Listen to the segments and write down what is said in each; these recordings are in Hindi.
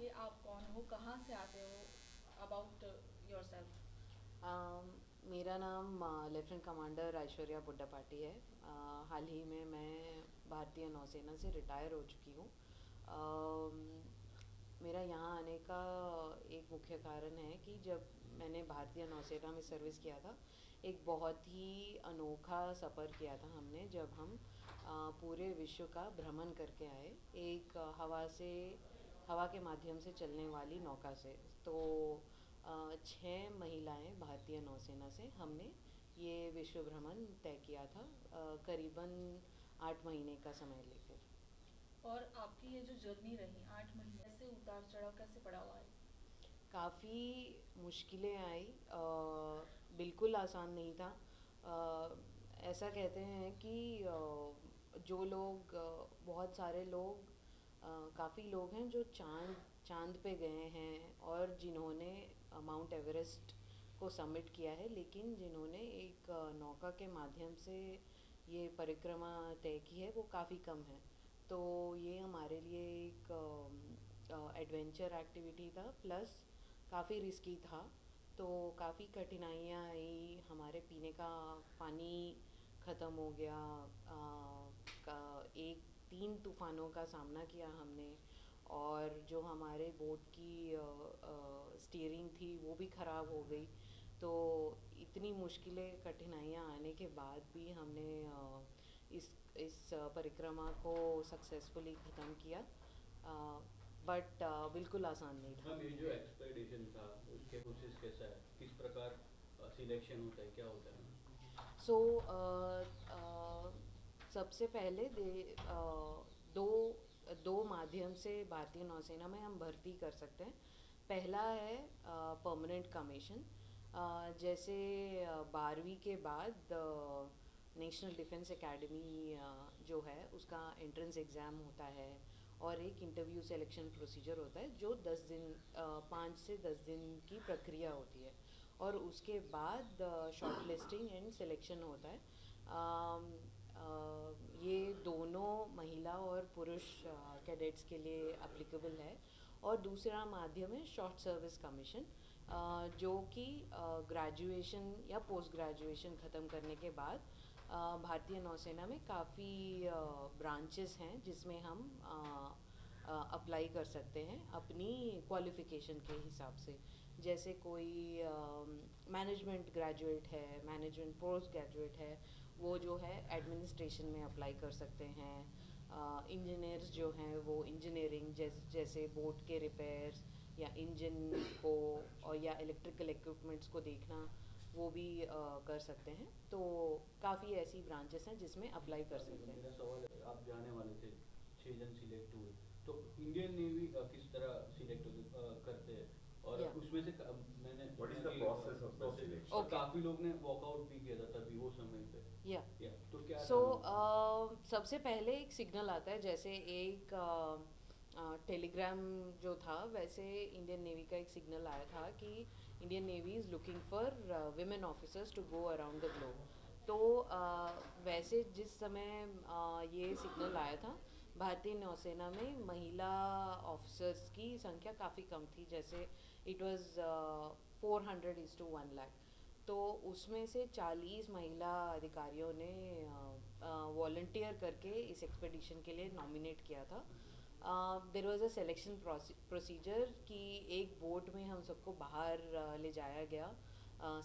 कि आप कौन हो, कहाँ से आते हो, अबाउट योरसेल्फ। मेरा नाम लेफ्टिनेंट कमांडर ऐश्वर्या बुड्डापाटी है। हाल ही में मैं भारतीय नौसेना से रिटायर हो चुकी हूँ। मेरा यहाँ आने का एक मुख्य कारण है कि जब मैंने भारतीय नौसेना में सर्विस किया था, एक बहुत ही अनोखा सफ़र किया था हमने, जब हम पूरे विश्व का भ्रमण करके आए एक हवा के माध्यम से चलने वाली नौका से। तो 6 महिलाएं भारतीय नौसेना से हमने ये विश्व भ्रमण तय किया था, करीबन 8 महीने का समय लेकर। और आपकी ये जो जर्नी रही 8 महीने, कैसे उतार चढ़ाव कैसे पड़ा हुआ है। काफ़ी मुश्किलें आई, बिल्कुल आसान नहीं था। ऐसा कहते हैं कि जो लोग बहुत सारे लोग काफ़ी लोग हैं जो चांद पे गए हैं और जिन्होंने माउंट एवरेस्ट को सबमिट किया है, लेकिन जिन्होंने एक नौका के माध्यम से ये परिक्रमा तय की है वो काफ़ी कम है। तो ये हमारे लिए एक एडवेंचर एक्टिविटी था, प्लस काफ़ी रिस्की था। तो काफ़ी कठिनाइयाँ आई, हमारे पीने का पानी ख़त्म हो गया। एक 3 तूफ़ानों का सामना किया हमने, और जो हमारे बोट की स्टीयरिंग थी वो भी ख़राब हो गई। तो इतनी मुश्किलें कठिनाइयाँ आने के बाद भी हमने इस परिक्रमा को सक्सेसफुली ख़त्म किया। बट बिल्कुल आसान नहीं था। मैम, ये जो एक्सपेडिशन था उसके प्रोसेस कैसा है, किस प्रकार सिलेक्शन होता है, क्या होता है मैम? सो सबसे पहले दो दो माध्यम से भारतीय नौसेना में हम भर्ती कर सकते हैं। पहला है परमानेंट कमीशन। जैसे 12वीं के बाद नेशनल डिफेंस एकेडमी जो है उसका एंट्रेंस एग्ज़ाम होता है, और एक इंटरव्यू सिलेक्शन प्रोसीजर होता है जो 5 से 10 दिन की प्रक्रिया होती है, और उसके बाद शॉर्ट लिस्टिंग एंड सिलेक्शन होता है। ये दोनों महिला और पुरुष कैडेट्स के लिए एप्लीकेबल है। और दूसरा माध्यम है शॉर्ट सर्विस कमीशन, जो कि ग्रेजुएशन या पोस्ट ग्रेजुएशन ख़त्म करने के बाद भारतीय नौसेना में काफ़ी ब्रांचेस हैं जिसमें हम अप्लाई कर सकते हैं अपनी क्वालिफ़िकेशन के हिसाब से। जैसे कोई मैनेजमेंट ग्रेजुएट है, मैनेजमेंट पोस्ट ग्रेजुएट है, वो जो है एडमिनिस्ट्रेशन में अप्लाई कर सकते हैं। इंजीनियर्स जो हैं वो इंजीनियरिंग जैसे बोट के रिपेयर्स या इंजन को और या इलेक्ट्रिकल इक्विपमेंट्स को देखना, वो भी कर सकते हैं। तो काफ़ी ऐसी ब्रांचेस हैं जिसमें अप्लाई कर सकते मेरा हैं। सवाल है, आप जाने वाले थे, 6 जन सिलेक्ट हुए, तो इंडियन नेवी किस तरह सिलेक्ट करते हैं, और या उसमें से मैंने What is सुना the कि process of the प्रोसेस, और selection? ओके। काफ़ी लोग ने वॉकआउट भी किया था तभी वो समय पे। या या तो क्या सो था मैम? सबसे पहले एक सिग्नल आता है, जैसे एक टेलीग्राम जो था, वैसे इंडियन नेवी का एक सिग्नल आया था कि Indian navy is looking for women officers to go around the globe. तो वैसे जिस समय ये सिग्नल आया था, भारतीय नौसेना में महिला ऑफिसर्स की संख्या काफ़ी कम थी, जैसे इट वाज 400:1 लाख। तो उसमें से 40 महिला अधिकारियों ने वॉलंटियर करके इस एक्सपेडिशन के लिए नॉमिनेट किया था। There was a selection procedure कि एक बोट में हम सबको बाहर ले जाया गया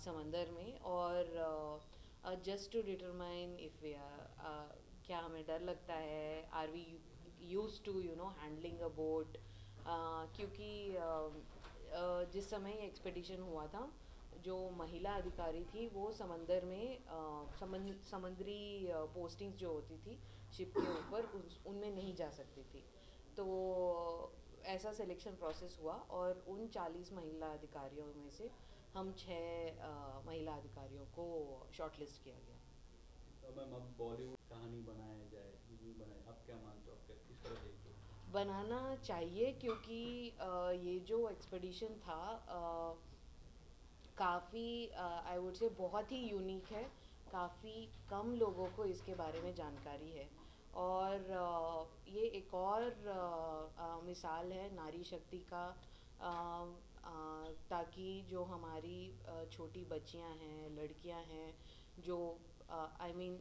समंदर में, और जस्ट टू डिटरमाइन इफ़ क्या हमें डर लगता है, are we use to handling a boat. क्योंकि जिस समय ये एक्सपेडिशन हुआ था, जो महिला अधिकारी थी वो समंदर में समुद्री पोस्टिंग्स जो होती थी शिप के ऊपर, उनमें नहीं जा सकती थी। तो ऐसा सिलेक्शन प्रोसेस हुआ, और उन 40 महिला अधिकारियों में से हम 6 महिला अधिकारियों को शॉर्टलिस्ट किया गया। मैम, अब बॉलीवुड कहानी बनाया जाए, मूवी बनाए, आप क्या मानते हो, आप क्या किस तरह देखते हो? बनाना चाहिए, क्योंकि ये जो एक्सपेडिशन था काफ़ी आई वुड से बहुत ही यूनिक है। काफ़ी कम लोगों को इसके बारे में जानकारी है, और ये एक और मिसाल है नारी शक्ति का, ताकि जो हमारी छोटी बच्चियां हैं, लड़कियां हैं, जो आई मीन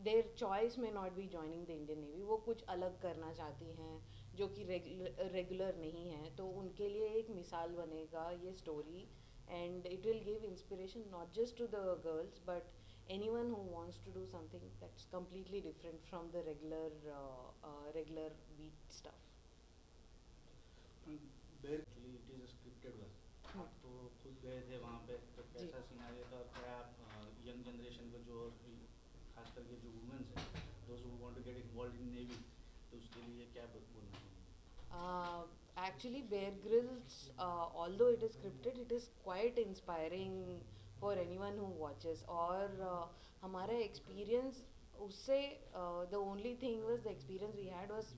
देयर चॉइस में not be joining the Indian navy, वो कुछ अलग करना चाहती हैं जो कि रेगुलर नहीं है, तो उनके लिए एक मिसाल बनेगा ये story, and it will give inspiration not just to the girls but anyone who wants to do something that's completely different from the regular beat stuff. Actually it is a scripted work. आप तो खुद गए थे वहाँ पे, तो कैसा सिनेरियो था, और क्या आप यंग जनरेशन को जो खास करके जो वुमेन्स हैं, those who want to get involve in navy, तो उसके लिए क्या बोलना चाहिए? Actually, Bear Grylls, although it is scripted, it is quite inspiring for anyone who watches. और हमारा experience उससे the only thing was the experience we had was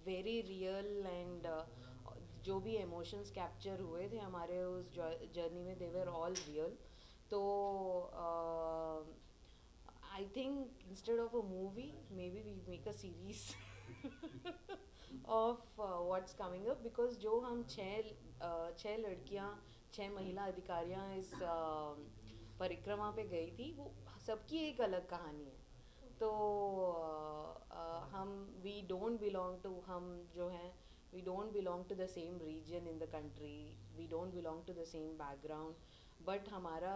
very real, and जो भी emotions capture हुए थे हमारे उस journey में, they were all real. तो I think instead of a movie, maybe we make a series of what's coming up, because जो हम छः लड़कियाँ, 6 महिला अधिकारियाँ इस परिक्रमा पे गई थी, वो सबकी एक अलग कहानी है। तो हम वी डोंट बिलोंग टू, हम जो हैं we don't belong to the same region in the country, we don't belong to the same background, but हमारा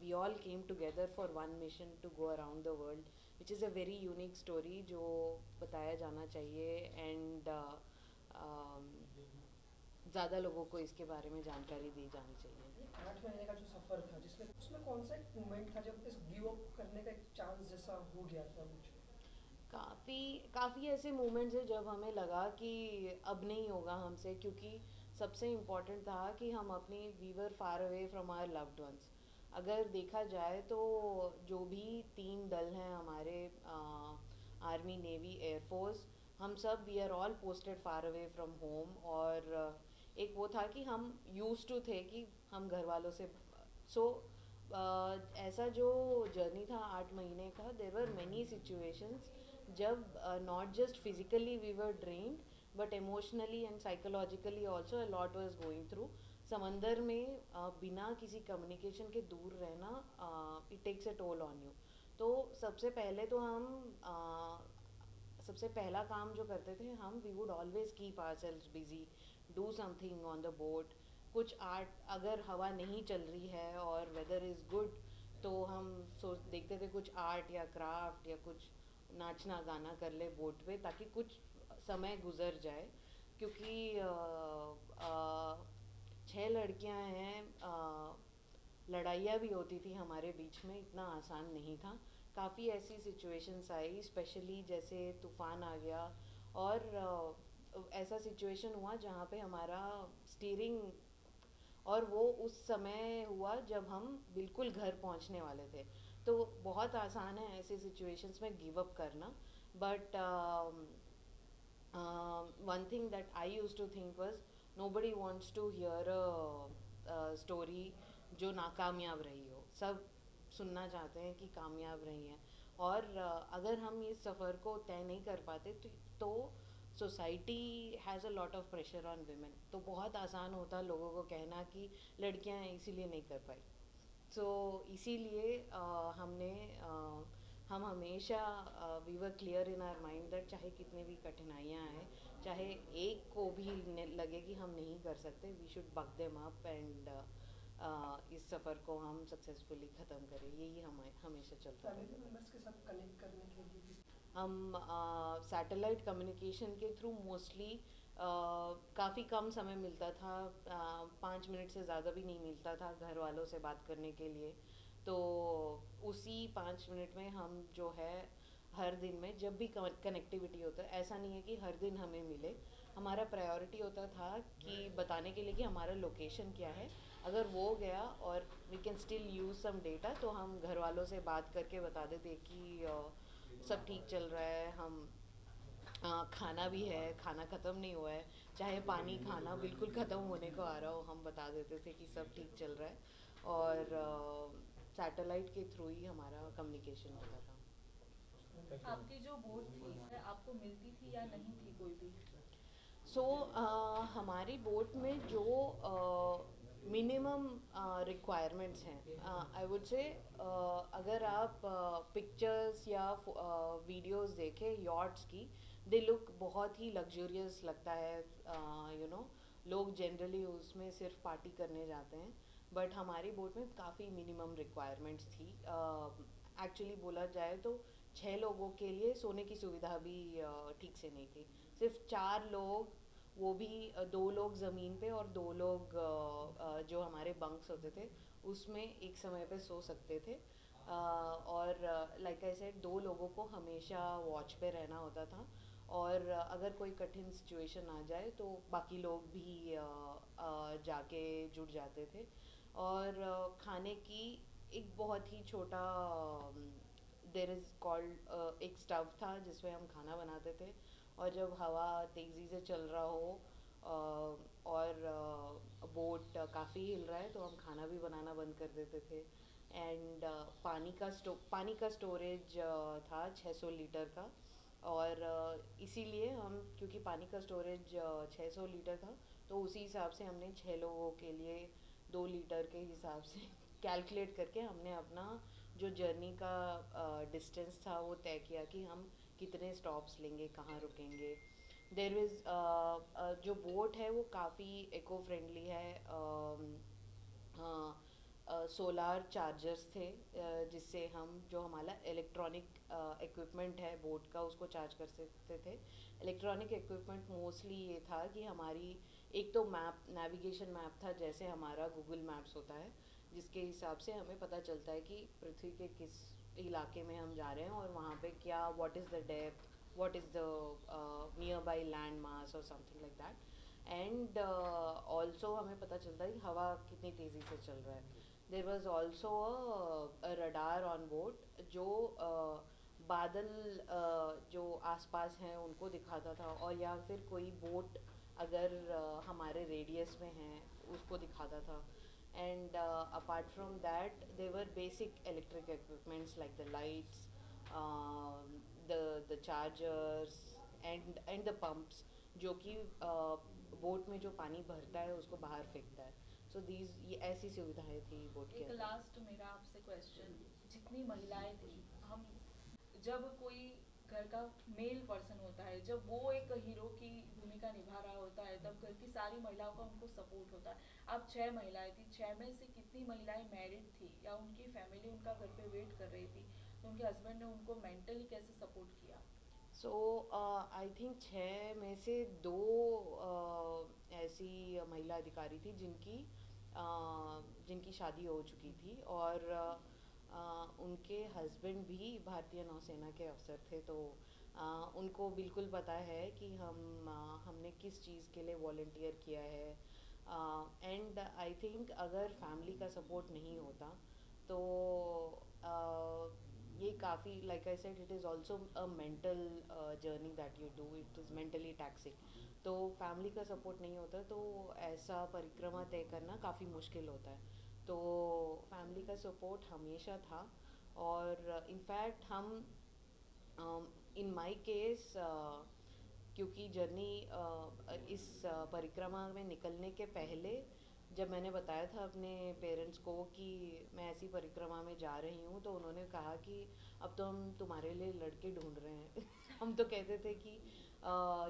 we all came together for one mission to go around the world, which is a very unique story जो बताया जाना चाहिए, एंड ज़्यादा लोगों को इसके बारे में जानकारी दी जानी चाहिए। 8 महीने का जो सफ़र था, जिसमें उसमें कौन सा एक मोमेंट था जब इस गिव अप करने का एक चांस जैसा हो गया था कुछ? काफ़ी ऐसे मोमेंट्स हैं जब हमें लगा कि अब नहीं होगा हमसे, क्योंकि सबसे इम्पॉर्टेंट था कि हम अपनी we were far away from our loved ones. अगर देखा जाए तो जो भी 3 दल हैं हमारे, आर्मी, नेवी, एयरफोर्स, हम सब we are all posted far away from home, और एक वो था कि हम यूज्ड टू थे कि हम घर वालों से ऐसा जो जर्नी था 8 महीने का, देयर वर मेनी सिचुएशंस जब not just physically we were drained but emotionally and psychologically also a lot was going through. समंदर में बिना किसी कम्युनिकेशन के दूर रहना, it takes a toll on you. तो सबसे पहले तो हम सबसे पहला काम जो करते थे हम, we would always keep ourselves busy, do something on the boat, कुछ आर्ट, अगर हवा नहीं चल रही है और वेदर इज़ गुड तो हम देखते थे कुछ आर्ट या क्राफ्ट या कुछ नाचना गाना कर ले बोट पे, ताकि कुछ समय गुजर जाए, क्योंकि 6 लड़कियां हैं, लड़ाइयाँ भी होती थी हमारे बीच में, इतना आसान नहीं था। काफ़ी ऐसी सिचुएशंस आई, स्पेशली जैसे तूफ़ान आ गया, और ऐसा सिचुएशन हुआ जहाँ पे हमारा स्टीयरिंग, और वो उस समय हुआ जब हम बिल्कुल घर पहुँचने वाले थे। तो बहुत आसान है ऐसे सिचुएशंस में गिव अप करना, but one thing that I used to think was nobody wants to hear a story जो नाकामयाब रही हो। सब सुनना चाहते हैं कि कामयाब रही हैं, और अगर हम इस सफ़र को तय नहीं कर पाते तो society has a lot of pressure on women. तो बहुत आसान होता लोगों को कहना कि लड़कियां हैं इसीलिए नहीं कर पाई। सो इसीलिए हम हमेशा we were clear in our mind that चाहे कितनी भी कठिनाइयाँ आए, चाहे एक को भी लगे कि हम नहीं कर सकते, we should buck them up, and इस सफ़र को हम सक्सेसफुली ख़त्म करें। यही हमेशा चलता है। फैमिली मेम्बर्स के साथ कनेक्ट करने के लिए हम सैटेलाइट कम्युनिकेशन के थ्रू मोस्टली, काफ़ी कम समय मिलता था, 5 मिनट से ज़्यादा भी नहीं मिलता था घर वालों से बात करने के लिए। तो उसी 5 मिनट में हम जो है हर दिन में जब भी कनेक्टिविटी होता है, ऐसा नहीं है कि हर दिन हमें मिले, हमारा प्रायोरिटी होता था कि बताने के लिए कि हमारा लोकेशन क्या है। अगर वो गया और we can still use some data, तो हम घर वालों से बात करके बता देते कि सब ठीक चल रहा है, हम खाना भी है, खाना ख़त्म नहीं हुआ है, चाहे पानी खाना बिल्कुल ख़त्म होने को आ रहा हो, हम बता देते थे कि सब ठीक चल रहा है, और सैटेलाइट के थ्रू ही हमारा कम्युनिकेशन होता था। आपकी जो बोट थी आपको मिलती थी या नहीं थी कोई भी? सो हमारी बोट में जो मिनिमम रिक्वायरमेंट्स हैं, आई वुड से अगर आप पिक्चर्स या वीडियोस देखें यॉट्स की, दे लुक बहुत ही लग्जरियस लगता है, लोग जनरली उसमें सिर्फ पार्टी करने जाते हैं, बट हमारी बोट में काफ़ी मिनिमम रिक्वायरमेंट्स थी। एक्चुअली बोला जाए तो 6 लोगों के लिए सोने की सुविधा भी ठीक से नहीं थी, सिर्फ 4 लोग, वो भी 2 लोग ज़मीन पे और 2 लोग जो हमारे बंक्स होते थे उसमें एक समय पे सो सकते थे। और लाइक आई सेड 2 लोगों को हमेशा वॉच पे रहना होता था, और अगर कोई कठिन सिचुएशन आ जाए तो बाकी लोग भी जाके जुड़ जाते थे। और खाने की एक बहुत ही छोटा देर इज़ कॉल्ड एक स्टव था जिसमें हम खाना बनाते थे, और जब हवा तेज़ी से चल रहा हो और बोट काफ़ी हिल रहा है तो हम खाना भी बनाना बंद कर देते थे। एंड पानी का स्टोरेज था 600 लीटर का, और इसीलिए हम, क्योंकि पानी का स्टोरेज 600 लीटर था, तो उसी हिसाब से हमने 6 लोगों के लिए 2 लीटर के हिसाब से कैलकुलेट करके हमने अपना जो जर्नी का डिस्टेंस था वो तय किया कि हम कितने स्टॉप्स लेंगे, कहाँ रुकेंगे। देर इज़ जो बोट है वो काफ़ी इको फ्रेंडली है। सोलार चार्जर्स थे, जिससे हम जो हमारा इलेक्ट्रॉनिक इक्विपमेंट है बोट का उसको चार्ज कर सकते थे। इलेक्ट्रॉनिक इक्विपमेंट मोस्टली ये था कि हमारी एक तो नेविगेशन मैप था, जैसे हमारा गूगल मैप्स होता है, जिसके हिसाब से हमें पता चलता है कि पृथ्वी के किस इलाके में हम जा रहे हैं और वहाँ पे क्या, what is the depth, what is the nearby land mass or something like that. And also हमें पता चलता है कि हवा कितनी तेज़ी से चल रहा है। There was also a radar on board जो बादल जो आसपास हैं उनको दिखाता था, और या फिर कोई बोट अगर हमारे रेडियस में है उसको दिखाता था। And apart from that there were basic electric equipments like the lights, the chargers and the pumps, जो कि बोट में जो पानी भरता है उसको बाहर फेंकता है। सो ये ऐसी सुविधाएं थी बोट के एक अंदर। लास्ट मेरा आपसे क्वेश्चन, जितनी महिलाएं थी, हम जब कोई घर का मेल पर्सन होता है, जब वो एक हीरो की भूमिका निभा रहा होता है, तब घर की सारी महिलाओं का उनको सपोर्ट होता है। अब 6 महिलाएं थी, 6 में से कितनी महिलाएं मैरिड थी या उनकी फैमिली उनका घर पे वेट कर रही थी, तो उनके हस्बैंड ने उनको मेंटली कैसे सपोर्ट किया? सो आई थिंक 6 में से 2 ऐसी महिला अधिकारी थी जिनकी शादी हो चुकी थी, और उनके हस्बैंड भी भारतीय नौसेना के अफसर थे, तो उनको बिल्कुल पता है कि हमने किस चीज़ के लिए वॉलंटियर किया है। एंड आई थिंक अगर फैमिली का सपोर्ट नहीं होता तो ये काफ़ी, like I said, it is also a mental journey that you do, it is mentally taxing. तो फैमिली का सपोर्ट नहीं होता तो ऐसा परिक्रमा तय करना काफ़ी मुश्किल होता है। तो फैमिली का सपोर्ट हमेशा था, और इनफैक्ट हम इन माय केस, क्योंकि जर्नी इस परिक्रमा में निकलने के पहले जब मैंने बताया था अपने पेरेंट्स को कि मैं ऐसी परिक्रमा में जा रही हूँ, तो उन्होंने कहा कि अब तो हम तुम्हारे लिए लड़के ढूंढ रहे हैं। हम तो कहते थे कि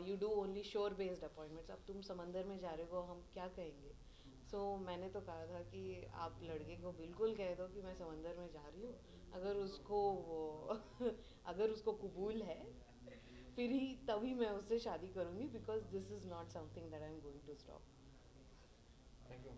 यू डू ओनली शोर बेस्ड अपॉइंटमेंट्स, अब तुम समंदर में जा रहे हो, हम क्या कहेंगे। सो मैंने तो कहा था कि आप लड़के को बिल्कुल कह दो कि मैं समंदर में जा रही हूँ, अगर उसको अगर उसको कबूल है फिर ही तभी मैं उससे शादी करूँगी, because this is not something that I am going to stop. Thank you.